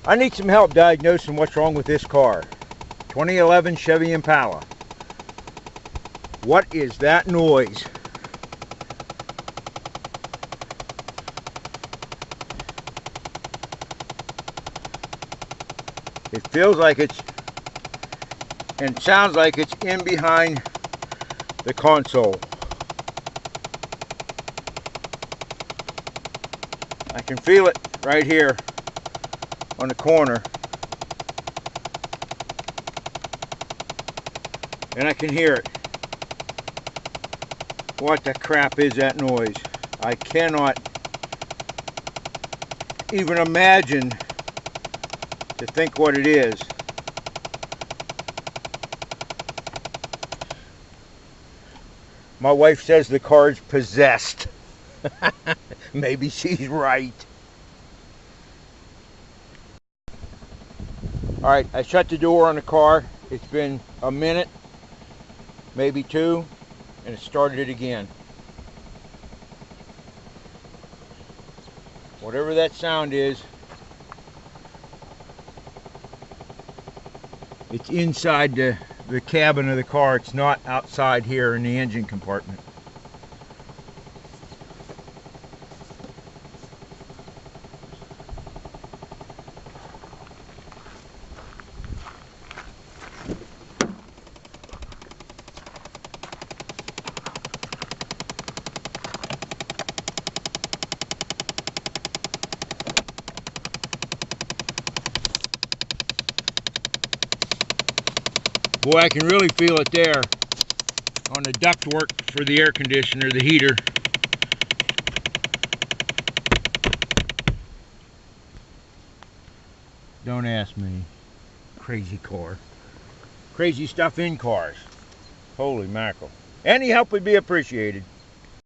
I need some help diagnosing what's wrong with this car. 2011 Chevy Impala. What is that noise? It feels like it's, and sounds like it's in behind the console. I can feel it right here on the corner. And I can hear it. What the crap is that noise? I cannot even imagine to think what it is. My wife says the car's possessed. Maybe she's right. Alright, I shut the door on the car. It's been a minute, maybe two, and it started it again. Whatever that sound is, it's inside the cabin of the car. It's not outside here in the engine compartment. Boy, I can really feel it there on the ductwork for the air conditioner, the heater. Don't ask me. Crazy car. Crazy stuff in cars. Holy mackerel. Any help would be appreciated.